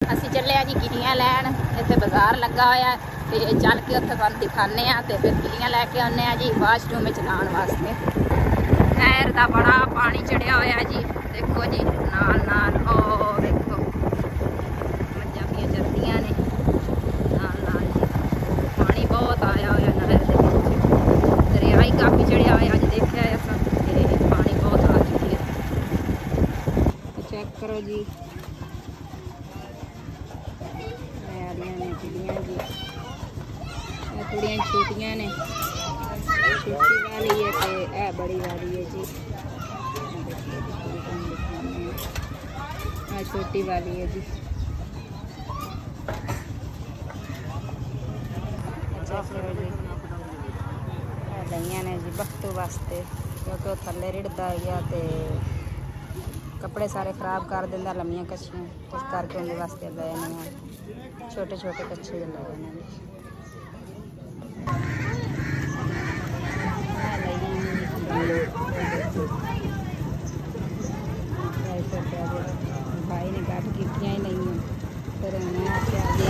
ਅਸੀਂ ਚੱਲੇ ਆ ਜੀ ਗਿਰੀਆਂ ਲੈਣ। ਇੱਥੇ ਬਾਜ਼ਾਰ ਲੱਗਾ ਹੋਇਆ ਤੇ ਚੱਲ ਕੇ ਉੱਥੇ ਤੁਹਾਨੂੰ ਦਿਖਾਣੇ ਆ ਤੇ ਫਿਰ ਗਿਰੀਆਂ ਲੈ ਕੇ ਆਉਂਦੇ ਆ ਜੀ ਵਾਸ਼ਰੂਮ ਵਿੱਚ ਨਹਾਉਣ ਵਾਸਤੇ। ਨਹਿਰ ਦਾ ਬੜਾ ਪਾਣੀ ਚੜਿਆ ਹੋਇਆ ਜੀ, ਦੇਖੋ ਜੀ ਨਾਲ ਨਾਲ ਉਹ ਦੇਖੋ ਮੱਝਾਂ ਵੀ ਚਰਦੀਆਂ ਨੇ ਨਾਲ ਨਾਲ ਜੀ। ਪਾਣੀ ਬਹੁਤ ਆਇਆ ਹੋਇਆ ਨਹਿਰ ਦੇ ਵਿੱਚ, ਦਰਿਆ ਹੀ ਕਾਫੀ ਚੜਿਆ ਹੋਇਆ ਅੱਜ ਦੇਖਿਆ ਅਸਾਂ ਤੇ ਪਾਣੀ ਬਹੁਤ ਆ ਚੁੱਕਿਆ। ਚੈੱਕ ਕਰੋ ਜੀ चिड़िया जी, थोड़िया छोटिया ने, छोटी वाली है तो यह बड़ी वाली है जी। छोटी वाली है जी। अच्छा चलो जी गई ने जी बख्तू वास्ते, क्योंकि थले रिड़ता गया तो कपड़े सारे खराब कर देंदा लम्मियां कच्छियां, इस करके उनके वास्ते गए नहीं। छोटे छोटे कच्छे लगे ने भाई ने गट की ही नहीं, फिर उन्हें आख्या जी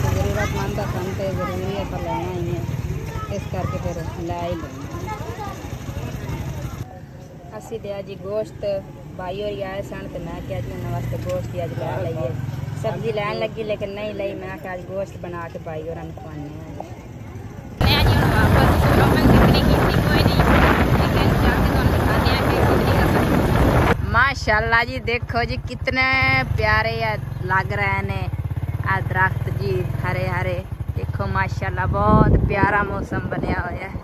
जरूरतमंद सन तो जरूरी है पर लेना ही है, इस करके फिर लै ही लेना। असी लिया जी गोश्त, भाई और आए सन तो मैं क्या जी उन्होंने वास्ते गोश्त ही अज लै लीए। सब्जी लैन लगी लेकिन नहीं ली, मैं क्या अज गोश्त बना के भाई और खवाने माशाल्लाह जी। देखो जी कितने प्यारे लग रहे ने आ दरख्त जी हरे हरे, देखो माशाल्लाह बहुत प्यारा मौसम बनया होया है,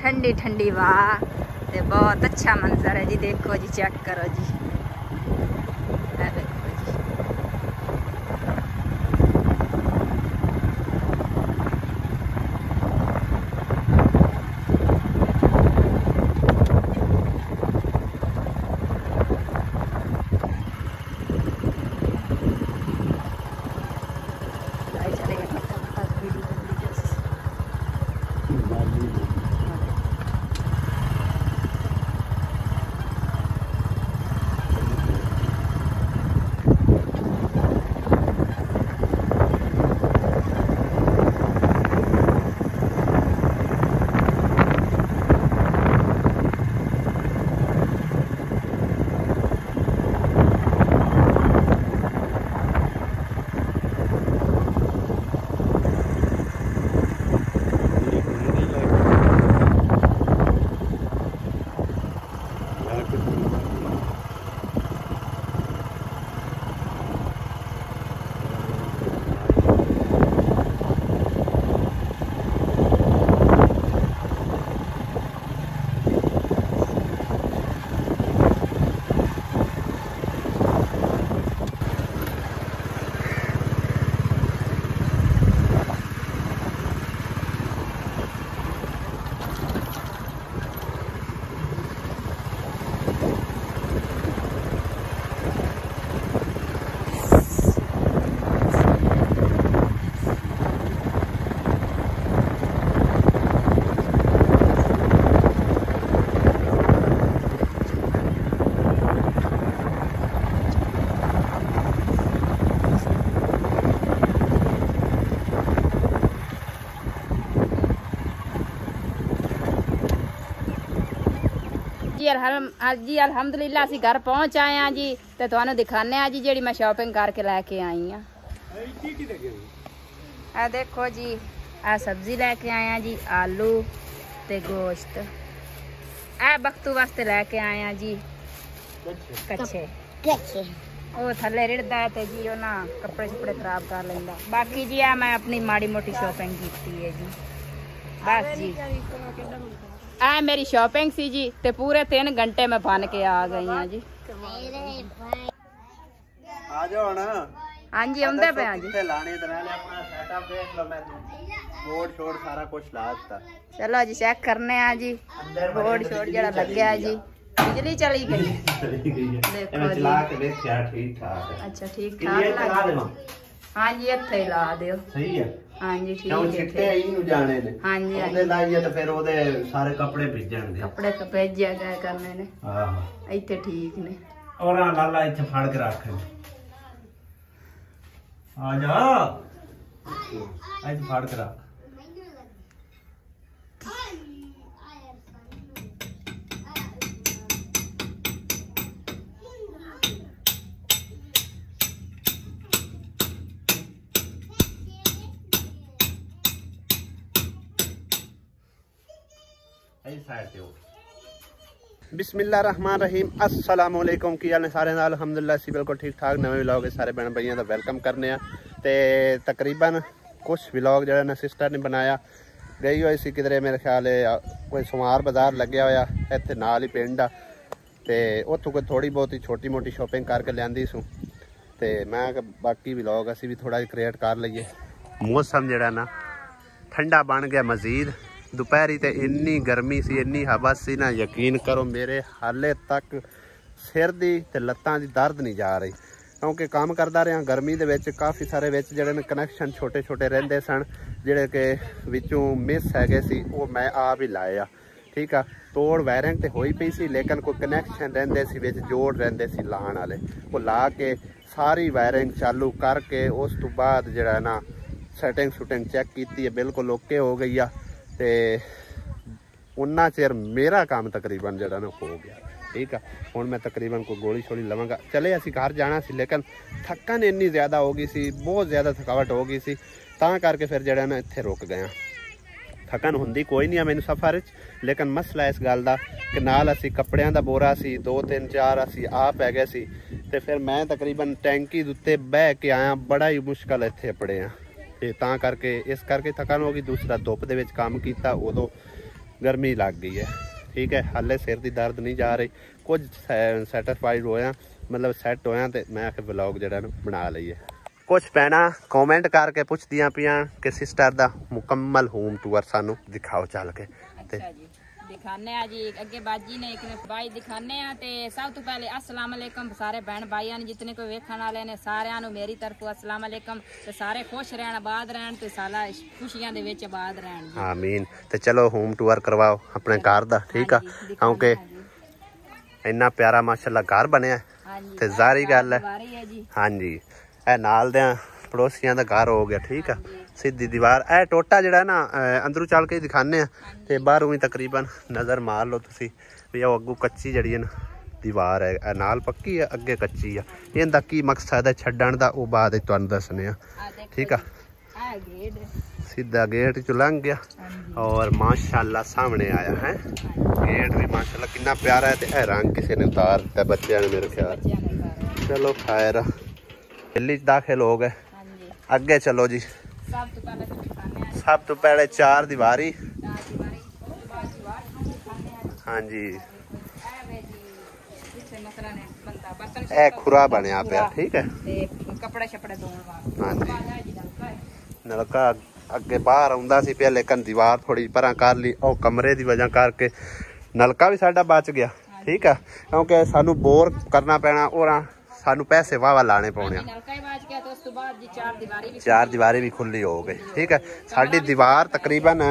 ठंडी ठंडी वाह ते बहुत अच्छा मंजर है जी। देखो जी चेक करो जी, जी अलहमदुलिल्लाह असी घर पहुँच आए हैं जी, तो तुहानू दिखाने जी जी मैं शॉपिंग करके लैके आई हाँ। आ देखो जी आ सब्जी लैके आए हैं जी, आलू ते गोश्त। आ बख्तू वास्ते लैके आए हैं जी कच्छे, वो थले रिड़दा है तो जी वो ना कपड़े छपड़े खराब कर लेंदा। बाकी जी आ मैं अपनी माड़ी मोटी शॉपिंग की है जी, बस जी आ मेरी शॉपिंग सी जी, ते पूरे 3 घंटे में बन के आ गई हाँ जी। आ जाओ ना। हाँ जी आंदे पे हाँ जी। लाने तो नाले अपना सेटअप देख लो, मैं बोर्ड शोर्ड सारा कुछ ला दिता। चलो जी चेक करने आ जी बोर्ड शोर्ड जरा लग गया जी। बिजली चली गई देखो चला के देखिया ठीक ठाक है। अच्छा ठीक ठाक। हाँ जी इत्थे ला दियो। सही है। हाँ जी ठीक है। छिट्टे ही जाने ने। हाँ जी ਉਹਦੇ ਲਾਈਏ ਤਾਂ ਫਿਰ ਉਹਦੇ ਸਾਰੇ ਕੱਪੜੇ ਭਿੱਜਣਗੇ। ਕੱਪੜੇ ਭੇਜਿਆ ਗਏ ਕਰਨੇ ਨੇ। ਹਾਂ ਇੱਥੇ ਠੀਕ ਨੇ। ਔਰ ਲਾਲਾ ਇੱਥੇ ਫੜ ਕੇ ਰੱਖ। आ जा आज फाड़ करा बिस्मिल्लाहिर्रहमानिर्रहीम अस्सलाम वालेकुम की हाल ने सारे नाल अलहमदुलिल्लाह असी बिल्कुल ठीक ठाक नवे व्लॉग सारे भैन भाइयों का वेलकम करने ते तकरीबन कुछ व्लॉग जो ना सिस्टर ने बनाया गई हुई सी किधरे मेरे ख्याल कोई सुमार बाजार लग्या होया इत्थे नाल ही पिंड आ ते उत्थों कोई थोड़ी बहुत ही छोटी मोटी शॉपिंग करके लियांदी सूँ ते मैं बाकी व्लॉग असी भी थोड़ा क्रिएट कर लईए। मौसम जड़ा ना ठंडा बन गया मजीद दोपहरी तो इन्नी गर्मी सी इन्नी हवा सी ना यकीन करो मेरे हाले तक सिर दी ते लत्तां दी दर्द नहीं जा रही क्योंकि काम करदा रहा गर्मी दे विच काफ़ी सारे विच जिहड़े कनैक्शन छोटे छोटे रहिंदे सन जिहड़े कि विचों मिस हैगे सी वो मैं आप ही लाए आ ठीक आ तोड़ वायरिंग तो होई पई सी लेकिन कोई कनैक्शन रहिंदे सी विच जोड़ रहिंदे सी लाण वाले वो ला के सारी वायरिंग चालू करके उस तो बाद जिहड़ा ना सैटिंग सुटिंग चैक कीती है बिल्कुल ओके हो गई आ ते उन्ना चिर मेरा काम तकरीबन जड़ा ना हो गया ठीक है। हुण मैं तकरीबन कोई गोली छोली लवांगा चले असी घर जाना सी लेकिन थकन इन्नी ज़्यादा हो गई सी बहुत ज़्यादा थकावट हो गई सी तां करके फिर जड़ा ना इत्थे रुक गया। थकन हुंदी कोई नहीं है मैनू सफ़र च लेकिन मसला इस गल दा कि नाल असी कपड़ियां दा बोरा सी 2-3-4 असी आप पै गए सी ते फिर मैं तकरीबन टैंकी दे उत्ते बह के आया बड़ा ही मुश्किल इत्थे पड़े आ ते तां करके इस करके थकान हो गई। दूसरा धुप दे विच काम कीता उदों गर्मी लग गई है ठीक है। हाले सिर दी दर्द नहीं जा रही कुछ सैटिस्फाइड होया मतलब सैट होया ते मैं आखिर व्लॉग जड़ा बना लईए। कुछ भैनां कॉमेंट करके पुछदियां पियां कि सिस्टर दा मुकम्मल होम टूर सानू दिखाओ चल के ते दिखाने आ जी अगे बाजी ने एक भाई दिखाने आ ते सब तो पहले अस्सलाम वालेकुम सारे बहन भाइयों ने जितने कोई वेखण वाले ने सारियां नु मेरी तरफों अस्सलाम वालेकुम ते सारे खुश रहन आबाद रहन ते साला खुशियां दे विच आबाद रहन जी आमीन। ते चलो होम टूर करवाओ अपने घर दा ठीक आ क्योंकि इन्ना प्यारा माशाल्लाह घर बनया ते जारी गल है हां जी ए नाल दे पड़ोसियां दा घर हो गया ठीक है। सीधी दीवार ए टोटा जड़ा ना अंदरों चल के दिखाने ते बाहरों भी तकरीबन नज़र मार लो तुसी भी अगू कच्ची जड़ी है ना दीवार है नाल पक्की है अगे कच्ची है इनका की मकसद है छड्डण दा वो बाद तुहानू दसने आ ठीक है। सीधा गेट चो लंघ गया और माशाल्लाह सामने आया है गेट भी माशाल्लाह कितना प्यारा है ते रंग किसी ने उतार दिता बच्चों ने मेरे ख्याल चलो खैर दिल्ली दाखिल हो गए अगे चलो जी। सब तो पहले चार दीवारी हाँ जी ए खुरा बनया पे ठीक है कपड़े शपड़े धोने हाँ जी नलका अगे बाहर आउंदा सी पे लेकिन दीवार थोड़ी परा कर ली और कमरे की वजह करके नलका भी साडा बच गया ठीक है क्योंकि सानू बोर करना पैना और सानू पैसे वाह लाने पौने चार दीवारी भी खुली हो गई ठीक है। साडी दीवार तकरीबन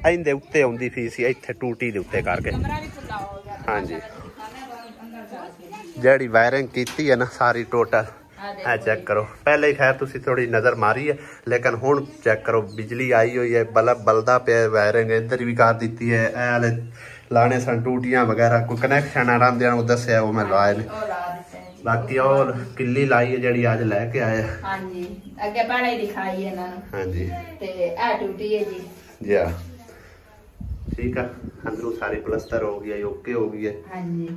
इंदे उत्ते आउंदी फी सी इत्थे टूटी दे उत्ते करके हाँ जी जेड़ी वायरिंग कीती है ना सारी टोटल है चेक करो पहले ही खैर तुसी थोड़ी नज़र मारी है लेकिन हुण चेक करो बिजली आई हुई है बल्ब बलदा पे वायरिंग इधर भी कर दी है ए वाले लाने सन टूटियां वगैरह कोई कनैक्शन आराम दस्या वो मैं लाए ने बाकी और किल्ली लाई है जड़ी आज लेके आए हां जी अगे पहले ही दिखाई है ना हां जी ते आ टूटी है जी जी ठीक है अंदरों सारी प्लास्टर हो गया ओके हो गई है हां जी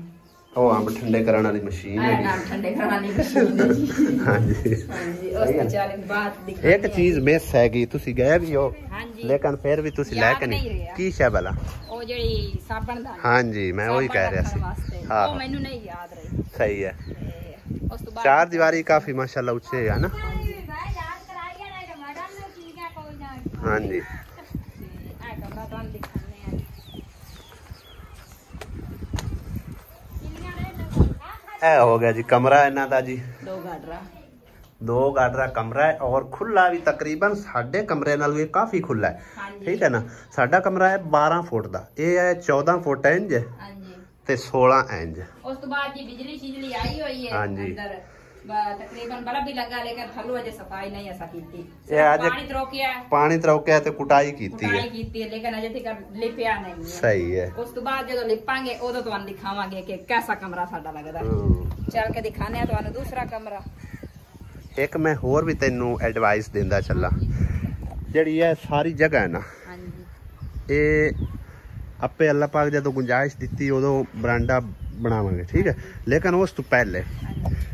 ओ अंब ठंडे करने वाली मशीन है ना ठंडे करने वाली मशीन है जी हां जी उस बेचारे बात दिखा एक चीज मिस हैगी तुसी गए भी हो हां जी लेकिन फिर भी तुसी लेके नहीं की शे भला ओ जेडी साबण दा हां जी मैं वही कह रहा सी हां ओ मेनू नहीं याद रही सही है चार दीवारी काफी माशाल्लाह ऊंचे है ना हाँ जी ए हो गया जी कमरा इन्हां दा जी दो गाडरा कमरा है और खुला भी तकरीबन साडे कमरे नाल भी काफी खुला है ठीक है ना। साडा कमरा है 12 फुट दा ये है 14 फुट इंच ते 16 इंच उस तो बाद जी बिजली शिजली आई हुई है हाँ जी अंदर तकरीबन बल्ब भी लगा लेकिन थल्लू अजे सफाई नहीं ऐसा कीती पानी तरौकिया ते कुटाई कीती है लेकिन अजे तक लिपिया नहीं है। सही है। उस तो बाद जो लिपांगे उदो तुहानू दिखावांगे कि कैसा कमरा साडा लगदा। चल के दिखाने तुहानू दूसरा कमरा। एक मैं होर भी तेनू एडवाइस देंदा चला, जेड़ी है सारी जगह है ना, ये आपे अल्लाह पाक जो गुंजाइश दी उदो बरांडा बनावांगे, ठीक है। लेकिन उस तो पहले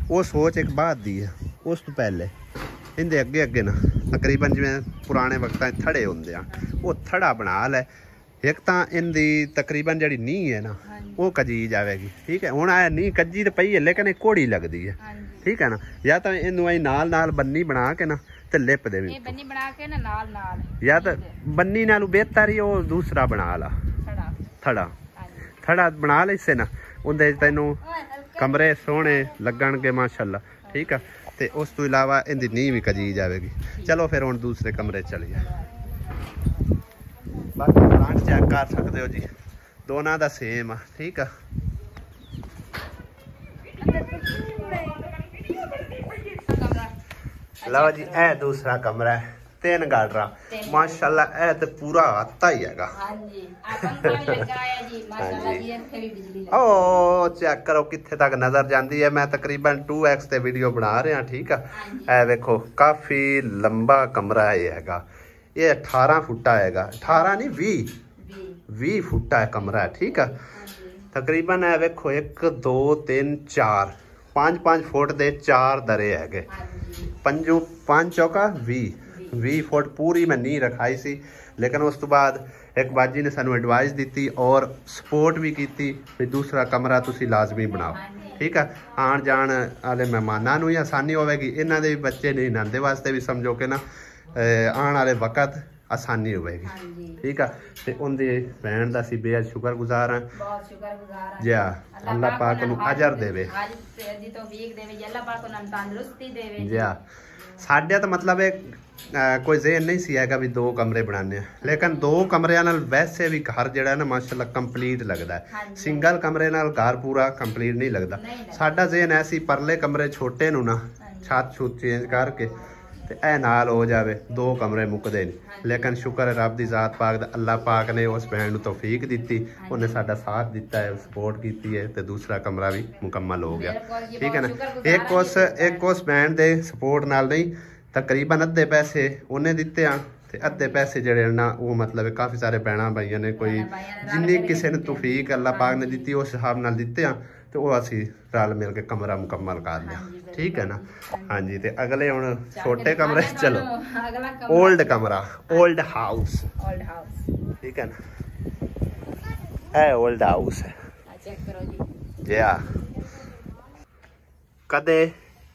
वो सोच एक बात दी है, उस तो पहले इंदे अगे अगे ना तकरीबन जिवें पुराने वक्तां थड़े होंदे आ, वो थड़ा बना लै। एक तो इनकी तकरीबन जी नींह है ना वो कजी जाएगी, ठीक है। हुण आ नींह कजी तो पई है लेकिन एक घोड़ी लगती है, ठीक है ना। या तो इनू नाल नाल बन्नी बना के ना ते लिप दे, बन्नी बना के ना नाल नाल, या तो बन्नी नालू बेहतर ही वो दूसरा बना ला थड़ा। थड़ा बना ले इससे ना उनदे तेनू कमरे सोहने लगणगे माशाअल्लाह, ठीक है। ते उस तो इलावा इनकी नींह भी कजी जाएगी। चलो फिर हुण दूसरे कमरे चलिए। बाकी प्लांट चेक कर सकते हो जी, दोनों का सेम आ, ठीक है। लो जी ए दूसरा कमरा है, 3 गाडरा माशाल्लाह, ए तो पूरा आता ही हैगा। ओ चेक करो कित्थे तक नजर जाती है। मैं तकरीबन 2x ते वीडियो बना रहा, ठीक है। ए देखो काफी लंबा कमरा हैगा, ये 18 फुटा हैगा, 18 नहीं 20 फुटा है कमरा है, ठीक है। तकरीबन है देखो 1 2 3 4 5 फुट दे 4 दरे है, 5 चौका 20 फुट पूरी मैं नहीं रखाई सी। लेकिन उस तो बाद एक बाजी ने सानू एडवाइस दी और सपोर्ट भी की भी दूसरा कमरा तुसी लाजमी बनाओ, ठीक है। आन जान वाले मेहमानों नूं आसानी होगी, इन्हां दे भी बच्चे नहीं, इन्हां दे वास्ते भी समझो कि ना आने वाले वक्त आसानी होगी, ठीक है। ते उनदी भैन दा सी बेहद शुक्रगुजार हां, बहुत शुक्रगुजार हां जी। अल्लाह पाक नूं अजर देवे, जी तौफीक देवे, अल्लाह पाक नूं तंदुरुस्ती देवे जी। साडे तो मतलब कोई ज़हन नहीं सी हैगा भी 2 कमरे बनाने, लेकिन 2 कमरे नाल वैसे भी घर जिहड़ा ना माशाअल्लाह कंप्लीट लगदा है। सिंगल कमरे नाल घर पूरा कंप्लीट नहीं लगदा। साडा ज़हन ऐसी परले कमरे छोटे नूं ना छत छुत चेंज करके ते ए नाल हो जावे, 2 कमरे मुकदे नहीं। लेकिन शुक्र है रब दी जात पाक दा, अल्लाह पाक ने उस बहन नूं तौफीक दी, उन्हें साडा साथ दिता है, सपोर्ट की है, तो दूसरा कमरा भी मुकम्मल हो गया, ठीक है ना। एक उस बहन दे सपोर्ट नाल नहीं, तकरीबन अद्धे पैसे उन्हें दिते हैं ते अद्धे पैसे जड़े ना वो मतलब काफ़ी सारे भैन भाइयों ने कोई जिन्नी किसी ने तौफीक अल्लाह पाक ने दी उस हिसाब नाल दिते हैं, तो वो असी रल मिल के कमरा मुकम्मल कर लिया, ठीक है ना। हाँ जी, तो अगले हुण छोटे कमरे चलो, ओल्ड कमरा, ओल्ड हाउस, ठीक है ना। है ओल्ड हाउस है जी। हाँ कदे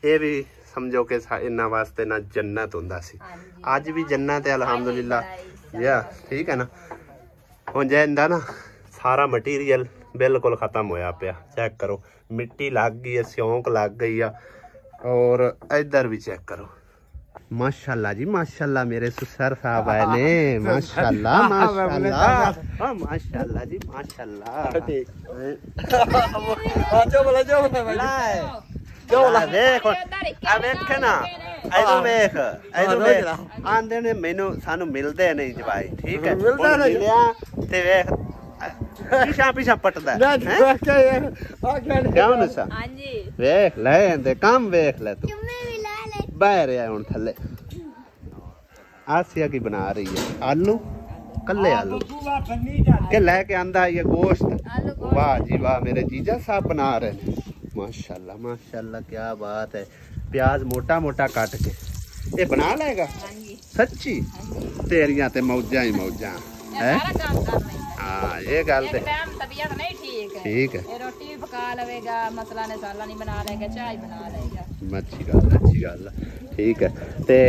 ये भी समझो कि इन्ना वास्ते ना जन्नत हुंदा सी, अज भी जन्नत है अल्हम्दुलिल्लाह जी, ठीक है ना। हुण जे इंदा ना सारा मटीरियल बिल्कुल खत्म होया पिया, चेक करो मिट्टी लग गई है, स्योंक लग गई है, और इधर भी चेक करो माशाल्लाह जी माशाल्लाह, मेरे सुसर साहब आए ने, माशाल्लाह माशाल्लाह माशाल्लाह जी माशाल्लाह। आंदे ने मैनू सानू मिलते नहीं जी भाई, ठीक है। पीछा पीछा पटदा वेख ले काम, वेख ले तू बह रहा हुण थले। आसिया की बना रही है आलू, कल्ले आलू के लेके आंदा ये गोश्त, वाह जी वाह, मेरे जीजा साहब बना रहे हैं माशाल्लाह माशाल्लाह, क्या बात है। प्याज मोटा मोटा काट के ये बना लेगा, सच्ची तेरियां ते मौजा ही मौजा है। हाँ ये गल ते तबीयत नहीं ठीक है, रोटी भी पका लेगा, मसला ने साला नहीं बना लेगा, चाय बना लेगा, अच्छी गल है, ठीक है। ते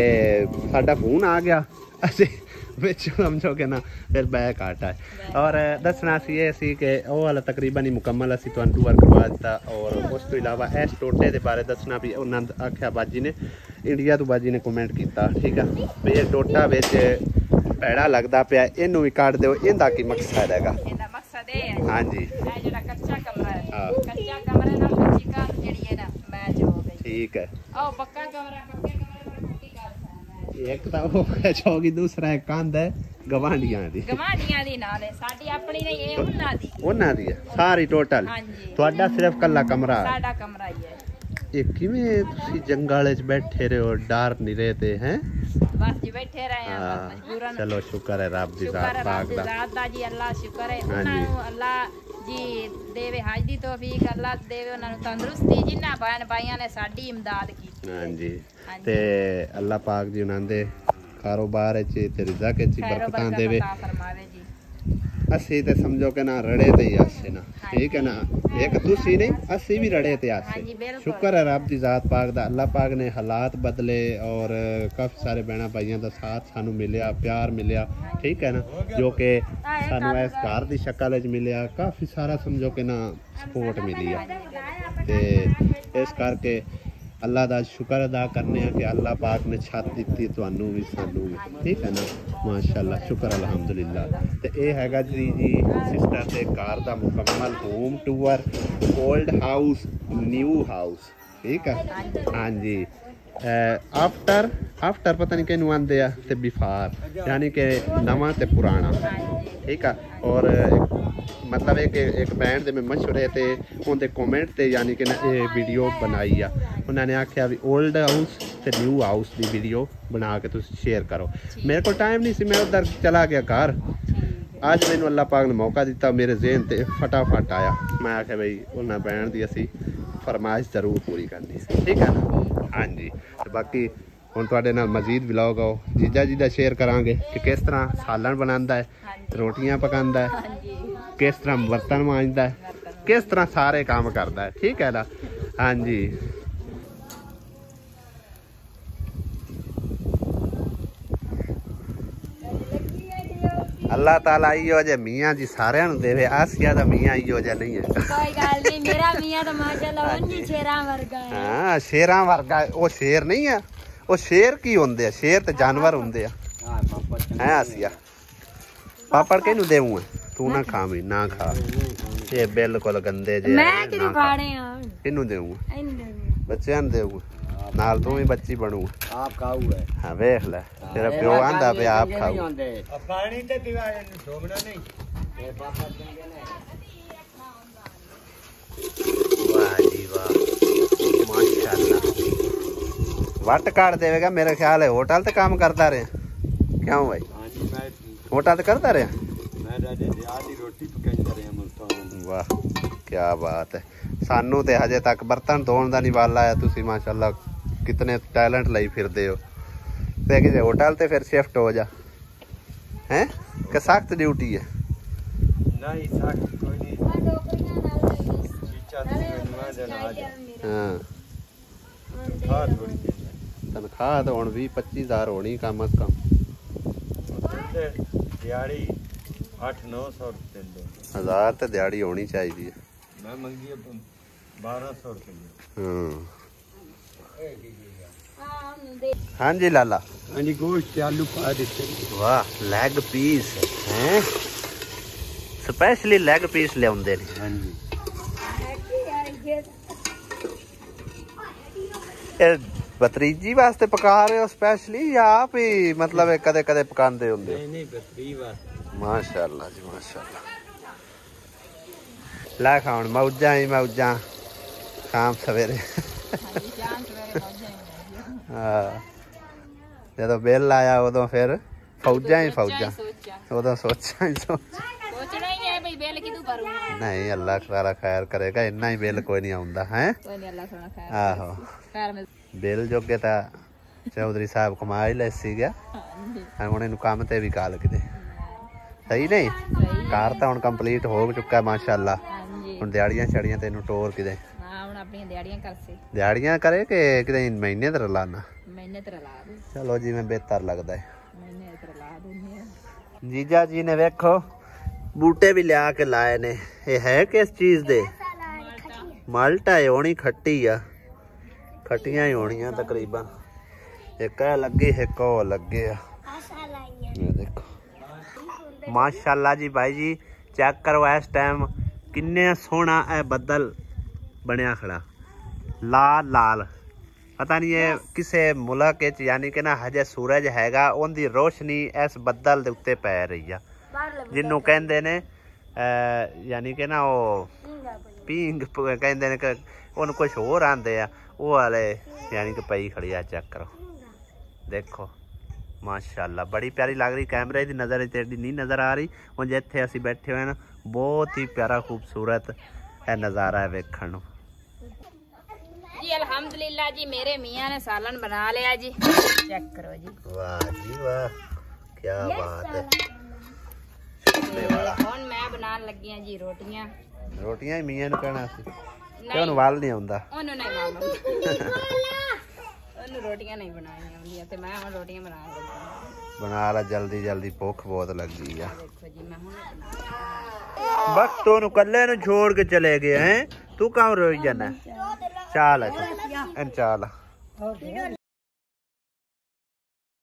साडा फोन आ गया, असी विच समझो कि ना फिर बैक आटा है। और दसना सी ये सी कि वो वाला तकरीबन ही मुकम्मल असी तुहानू टूर करवा दिता। और उस तो इलावा इस टोटे के बारे दसना भी उन्होंने आख्या, बाजी ने इंडिया तो बाजी ने कमेंट किया, ठीक है भी ये टोटा बिच भैड़ा लगता पाया, इनू भी काट दो, इनका की मकसद हैगा। हाँ जी कच्चा कमरा है, कच्चा कमरे नाल चिकन जेहड़ी है ना मैच हो गई, ठीक है ओ पक्का कमरा पक्के कमरे पर पक्की कर सकदा एक तो वो चौकी दूसरा एक कंध है गवांडियां दी ਗਵਾਂਢੀਆਂ ਦੀ ਨਾਲ ਹੈ ਸਾਡੀ ਆਪਣੀ ਨਹੀਂ ਇਹ ਉਹਨਾਂ ਦੀ ਹੈ ਸਾਰੀ ਟੋਟਲ ਹਾਂਜੀ ਤੁਹਾਡਾ ਸਿਰਫ ਕੱਲਾ ਕਮਰਾ ਹੈ ਸਾਡਾ ਕਮਰਾ ਹੀ ਹੈ ਇਹ ਕਿਵੇਂ ਤੁਸੀਂ ਜੰਗਲ 'ਚ ਬੈਠੇ ਰਹੇ ਹੋ ਡਰ ਨਹੀਂ ਰਹੇ ਤੇ ਹੈ ਬਸ ਜੀ ਬੈਠੇ ਰਹੇ ਆ ਮਜਬੂਰਨ ਚਲੋ ਸ਼ੁਕਰ ਹੈ ਰੱਬ ਦੀ ਸ਼ੁਕਰ ਹੈ ਜ਼ਾਤ ਪਾਕ ਰੱਬ ਦੀ ਦਾ ਜ਼ਾਤ ਦਾ ਜੀ ਅੱਲਾ ਸ਼ੁਕਰ ਹੈ ਉਹਨਾਂ ਨੂੰ ਅੱਲਾ ਜੀ ਦੇਵੇ ਹਜ ਦੀ ਤੌਫੀਕ ਅੱਲਾ ਦੇਵੇ ਉਹਨਾਂ ਨੂੰ ਤੰਦਰੁਸਤੀ ਜਿਨ੍ਹਾਂ ਭੈਣ ਭਾਈਆਂ ਨੇ ਸਾਡੀ ਇਮਦਾਦ ਕੀਤੀ ਹਾਂਜੀ ਤੇ ਅੱਲਾ ਪਾਕ ਜੀ ਉਹਨਾਂ ਦੇ ਕਾਰੋਬਾਰ 'ਚ ਤੇ ਰਿਜ਼ਕ 'ਚ ਬਰਕਤਾਂ ਦੇਵੇ ਫਰਮਾਵੇ ਜੀ ਅਸੀਂ ਤੇ ਸਮਝੋ ਕਿ ਨਾ ਰੜੇ ਤੇ ਹੀ ਆਸੇ ਨਾ ਠੀਕ ਹੈ ਨਾ ਇੱਕ ਤੁਸੀਂ ਨਹੀਂ ਅਸੀਂ ਵੀ ਰੜੇ ਤੇ ਆਸੇ ਸ਼ੁਕਰ ਹੈ ਰੱਬ ਦੀ ਜ਼ਾਤ ਪਾਕ ਦਾ ਅੱਲਾ ਪਾਕ ਨੇ ਹਾਲਾਤ ਬਦਲੇ ਔਰ ਕਾਫੀ ਸਾਰੇ ਬਹਿਣਾ ਭਾਈਆਂ ਦਾ ਸਾਥ ਸਾਨੂੰ ਮਿਲਿਆ ਪਿਆਰ ਮਿਲਿਆ ਠੀਕ ਹੈ ਨਾ ਜੋ ਕਿ ਸਾਨੂੰ ਇਸ ਘਰ ਦੀ ਸ਼ਕਲ ਵਿੱਚ ਮਿਲਿਆ ਕਾਫੀ ਸਾਰਾ ਸਮਝੋ ਕਿ ਨਾ ਸਪੋਰਟ ਮਿਲੀ ਆ ਤੇ ਇਸ ਕਰਕੇ ਅੱਲਾ ਦਾ ਸ਼ੁਕਰ ਅਦਾ ਕਰਨੇ ਆ ਕਿ ਅੱਲਾ ਪਾਕ ਨੇ ਛੱਤ ਦਿੱਤੀ ਤੁਹਾਨੂੰ ਵੀ ਸਾਨੂੰ ਵੀ ਠੀਕ ਹੈ ਨਾ ਮਾਸ਼ਾਅੱਲਾ ਸ਼ੁਕਰ ਅਲਹਮਦੁਲਿਲਾ ਤੇ ਇਹ ਹੈਗਾ ਜੀ ਸਿਸਟਰ ਦੇ ਘਰ ਦਾ ਮੁਕੰਮਲ home tour old house new house ਠੀਕ ਹੈ ਹਾਂਜੀ ਆਫਟਰ ਪਤਾ ਨਹੀਂ ਕਿਹਨੂੰ ਆਂਦੇ ਆ ਤੇ ਬਿਫਾਰ ਯਾਨੀ ਕਿ ਨਵਾਂ ਤੇ ਪੁਰਾਣਾ ਠੀਕ ਆ ਔਰ मतलब एक बैंड दे में मशवरे थे उनके कमेंट ते यानी कि ये वीडियो बनाई आ उन्होंने आख्या भी ओल्ड हाउस ते न्यू हाउस की वीडियो बना के तुम शेयर करो मेरे को टाइम नहीं सी मैं उधर चला गया घर अज मैंने अल्लाह पाक ने मौका दिता मेरे ज़हन ते फटाफट आया मैं आख्या भाई उन्होंने बैंड की असी फरमाइश जरूर पूरी करनी है ठीक है ना हाँ जी तो बाकी ਹੁਣ ਤੁਹਾਡੇ ਨਾਲ ਮਜ਼ੀਦ ਵਲੌਗ ਆਓ ਜੀਜਾ ਜੀ ਦਾ ਸ਼ੇਅਰ ਕਰਾਂਗੇ ਕਿ ਕਿਸ ਤਰ੍ਹਾਂ ਸਾਲਣ ਬਣਾਉਂਦਾ ਹੈ ਰੋਟੀਆਂ ਪਕਾਉਂਦਾ ਹੈ ਕਿਸ ਤਰ੍ਹਾਂ ਬਰਤਨ ਮਾਂਜਦਾ ਹੈ ਕਿਸ ਤਰ੍ਹਾਂ ਸਾਰੇ ਕੰਮ ਕਰਦਾ ਹੈ ਠੀਕ ਹੈ ਨਾ ਹਾਂਜੀ ਅੱਲਾਹ ਤਾਲਾ ਇਹੋ ਜਿਹੇ ਮੀਆਂ ਜੀ ਸਾਰਿਆਂ ਨੂੰ ਦੇਵੇ ਆਸੀਆ ਦਾ ਮੀਆਂ ਇਹੋ ਜਿਹਾ ਨਹੀਂ ਹੈ ਕੋਈ ਗੱਲ ਨਹੀਂ ਮੇਰਾ ਮੀਆਂ ਤਾਂ ਮਾਸ਼ਾਅੱਲਾ ਉਂਝ ਸ਼ੇਰਾਂ ਵਰਗਾ ਹੈ ਹਾਂ ਸ਼ੇਰਾਂ ਵਰਗਾ ਉਹ ਸ਼ੇਰ ਨਹੀਂ ਆ ਉਹ ਸ਼ੇਰ ਕੀ ਹੁੰਦੇ ਆ ਸ਼ੇਰ ਤੇ ਜਾਨਵਰ ਹੁੰਦੇ ਆ ਹੈ ਆਸੀਆ ਪਾਪੜ ਕਿਹਨੂੰ ਦੇਵਾਂ ਤੂੰ ਨਾ ਖਾਵੀਂ ਨਾ ਖਾ ਇਹ ਬਿਲਕੁਲ ਗੰਦੇ ਜੇ ਮੈਂ ਕਿਹਨੂੰ ਖਾਣੇ ਆ ਇਹਨੂੰ ਦੇਵਾਂ ਬੱਚਿਆਂ ਨੂੰ ਦੇਵਾਂ ਨਾਲ ਤੂੰ ਵੀ ਬੱਚੀ ਬਣੂ ਆਪ ਖਾਊ ਹੈ ਹਾਂ ਵੇਖ ਲੈ ਤੇਰਾ ਪਿਓ ਆਂਦਾ ਪਿਆ ਆਪ ਖਾਊ ਪਾਣੀ ਤੇ ਦੀਵਾਰ ਨੂੰ ਛੋੜਨਾ ਨਹੀਂ ਇਹ ਪਾਪਾ ਚੰਗੇ ਨੇ ਵਾਹ ਜੀ ਵਾਹ ਮਾਸ਼ਾਅੱਲਾ ਵੱਟ ਕਾਟ ਦੇਵੇਗਾ मेरा ख्याल है होटल ਤੇ ਕੰਮ ਕਰਦਾ ਰਿਹਾ ਕਿਉਂ ਭਾਈ ਹਾਂਜੀ ਮੈਂ ਹੋਟਲ ਤੇ ਕਰਦਾ ਰਿਹਾ ਮੈਂ ਰਾਜੇ ਦੀ ਆਦੀ ਰੋਟੀ ਪਕਾਉਂਦਾ ਰਿਹਾ ਮੁਲਤਾਨ ਵਾਹ ਕੀ ਬਾਤ ਹੈ ਸਾਨੂੰ ਤੇ ਹਜੇ ਤੱਕ ਬਰਤਨ ਧੋਣ ਦਾ ਨਹੀਂ ਵਾਲਾ ਆਇਆ ਤੁਸੀਂ ਮਾਸ਼ਾਅੱਲਾ ਕਿਤਨੇ ਟੈਲੈਂਟ ਲਈ ਫਿਰਦੇ ਹੋ ਤੇ ਕਿਤੇ ਹੋਟਲ ਤੇ ਫਿਰ ਸ਼ਿਫਟ ਹੋ ਜਾ ਹੈ ਕਿ ਸਖਤ ਡਿਊਟੀ ਹੈ ਨਹੀਂ ਸਖਤ ਕੋਈ ਨਹੀਂ ਚੀਚਾ ਤੇ ਮੈਂ ਦੇ ਨਾਲ ਹਾਂ ਹਾਂ ਥੋੜੀ ਤਨਖਾਹ ਤਾਂ ਹੁਣ 20-25,000 ਹੋਣੀ ਕਮ ਅਸ ਕਮ ਦਿਹਾੜੀ 8-900 ਰੁਪਏ ਦਿੰਦੇ 1000 ਤੇ ਦਿਹਾੜੀ ਹੋਣੀ ਚਾਹੀਦੀ ਹੈ ਮੈਂ ਮੰਗੀ 1200 ਰੁਪਏ हाँ जी लाला हाँ जी गोश्त आलू पा देते वाह लेग पीस हैं स्पेशली लेग पीस ले आंदे ने हाँ जी भतरीजी वास्ते पका रहे हो स्पेशली या आप ही मतलब कदे कदे पकांदे होंदे नहीं भतरी वास्ते माशाअल्लाह जी माशाअल्लाह ला खान मौजा ही मौजा शाम सवेरे ਜਦੋਂ ਬਿੱਲ ਆਇਆ ਉਦੋਂ ਫਿਰ ਫੌਜਾਂ ਹੀ ਫੌਜਾਂ ਉਦੋਂ ਸੋਚਾਂ ਹੀ ਸੋਚਣਾ ਹੀ ਹੈ ਭਈ ਬਿੱਲ ਕਿਦੋਂ ਭਰੂਗਾ ਨਹੀਂ ਅੱਲਾਹ ਸਾਰਾ ਖੈਰ ਕਰੇਗਾ ਇੰਨਾ ਹੀ ਬਿੱਲ ਕੋਈ ਨਹੀਂ ਆਉਂਦਾ ਹੈ ਕੋਈ ਨਹੀਂ ਅੱਲਾਹ ਸਾਰਾ ਖੈਰ ਆਹੋ ਖੈਰ ਮਿਲ ਬਿੱਲ ਜੋਗੇ ਤਾਂ ਚੌਧਰੀ ਸਾਹਿਬ ਕਮਾ ਹੀ ਲੈ ਸੀ ਗਿਆ ਹੁਣ ਇਹਨੂੰ ਕੰਮ ਤੇ ਵੀ ਕਾਲ ਕਿਤੇ ਸਹੀ ਨਹੀਂ ਕਾਰ ਤਾਂ ਹੁਣ ਕੰਪਲੀਟ ਹੋ ਚੁੱਕਾ ਮਾਸ਼ਾਅੱਲਾ ਹੁਣ ਦਿਹਾੜੀਆਂ ਛੜੀਆਂ ਤੈਨੂੰ ਟੋਰ ਕਿਤੇ ਹੁਣ ਆਪਣੀਆਂ ਦਿਹਾੜੀਆਂ ਕਰਸੇ ਦਿਹਾੜੀਆਂ ਕਰੇ ਕਿ ਕਿਤੇ ਮਹੀਨੇ ਤੇ ਰਲਾਣਾ ਮਹੀਨੇ ਤੇ ਰਲਾ ਦੇ ਚਲੋ ਜਿਵੇਂ ਬਿਹਤਰ ਲੱਗਦਾ ਹੈ ਮਹੀਨੇ ਤੇ ਰਲਾ ਦਿੰਦੇ ਆ ਜੀਜਾ ਜੀ ਨੇ ਵੇਖੋ ਬੂਟੇ ਵੀ ਲਿਆ ਕੇ ਲਾਏ ਨੇ ਇਹ ਹੈ ਕਿਸ ਚੀਜ਼ ਦੇ ਮਾਲਟਾ ਹੋਣੀ ਖੱਟੀ ਆ ਖੱਟੀਆਂ ਹੀ ਹੋਣੀਆਂ ਤਕਰੀਬਨ ਇੱਕ ਇਹ ਲੱਗੀ ਇੱਕ ਉਹ ਲੱਗੇ ਆ ਇਹ ਦੇਖੋ ਮਾਸ਼ਾਅੱਲਾ ਜੀ ਭਾਈ ਜੀ ਚੈੱਕ ਕਰੋ ਇਸ ਟਾਈਮ ਕਿੰਨੇ ਸੋਹਣਾ ਇਹ ਬੱਦਲ ਬਣਿਆ ਖੜਾ ਲਾਲ ਲਾਲ ਪਤਾ ਨਹੀਂ ਇਹ ਕਿਸੇ ਮੁਲਕ ਵਿੱਚ ਯਾਨੀ ਕਿ ਨਾ ਹਜੇ ਸੂਰਜ ਹੈਗਾ, ਉਹਦੀ ਰੋਸ਼ਨੀ ਇਸ ਬੱਦਲ ਦੇ ਉੱਤੇ ਪੈ ਰਹੀ ਆ, ਜਿਹਨੂੰ ਕਹਿੰਦੇ ਨੇ ਯਾਨੀ ਕਿ ਨਾ ਉਹ ਪੀਂਗ ਕਹਿੰਦੇ ਨੇ ਕਿ ਉਹਨੂੰ ਕੁਛ ਹੋਰ ਆਂਦੇ ਆ, ਉਹ ਵਾਲੇ ਯਾਨੀ ਕਿ ਪਈ ਖੜੀ ਆ। ਚੈੱਕ ਕਰੋ, ਦੇਖੋ ਮਾਸ਼ਾਅੱਲਾ ਬੜੀ ਪਿਆਰੀ ਲੱਗ ਰਹੀ। ਕੈਮਰੇ ਦੀ ਨਜ਼ਰ ਤੇ ਨਹੀਂ ਨਜ਼ਰ ਆ ਰਹੀ। ਹੁਣ ਜਿੱਥੇ ਅਸੀਂ ਬੈਠੇ ਹੋਏ ਨਾ ਬਹੁਤ ਹੀ ਪਿਆਰਾ ਖੂਬਸੂਰਤ ਇਹ ਨਜ਼ਾਰਾ ਹੈ ਵੇਖਣ ਨੂੰ जी। अल्हम्दुलिल्लाह जी मेरे मियाँ ने सालन बना लिया जी। चेक करो जी, वाह जी वाह, क्या बात है। ਹੁਣ ਮੈਂ ਬਣਾਉਣ ਲੱਗੀ ਆ ਜੀ ਰੋਟੀਆਂ। ਰੋਟੀਆਂ ਹੀ ਮੀਆਂ ਨੂੰ ਕਹਿਣਾ ਸੀ ਕਿ ਉਹਨੂੰ ਵਾਲ ਨਹੀਂ ਆਉਂਦਾ। ਉਹਨੂੰ ਨਹੀਂ ਮਾਮਾ ਉਹਨੂੰ ਰੋਟੀਆਂ ਨਹੀਂ ਬਣਾਉਣੀਆਂ ਆਉਂਦੀਆਂ ਤੇ ਮੈਂ ਹੁਣ ਰੋਟੀਆਂ ਬਣਾਉਣ ਲੱਗੀ। ਬਣਾ ਲਾ ਜਲਦੀ ਜਲਦੀ, ਭੁੱਖ ਬਹੁਤ ਲੱਗੀ ਆ। ਦੇਖੋ ਜੀ ਮੈਂ ਹੁਣ ਬਸ ਤੂੰ ਉਹਨੂੰ ਕੱਲੇ ਨੂੰ ਛੋੜ ਕੇ ਚਲੇ ਗਏ ਹੈ, ਤੂੰ ਕਾਹ ਰੋਈ ਜਾਣਾ। ਚਾਲ ਹੈ ਚਾਲ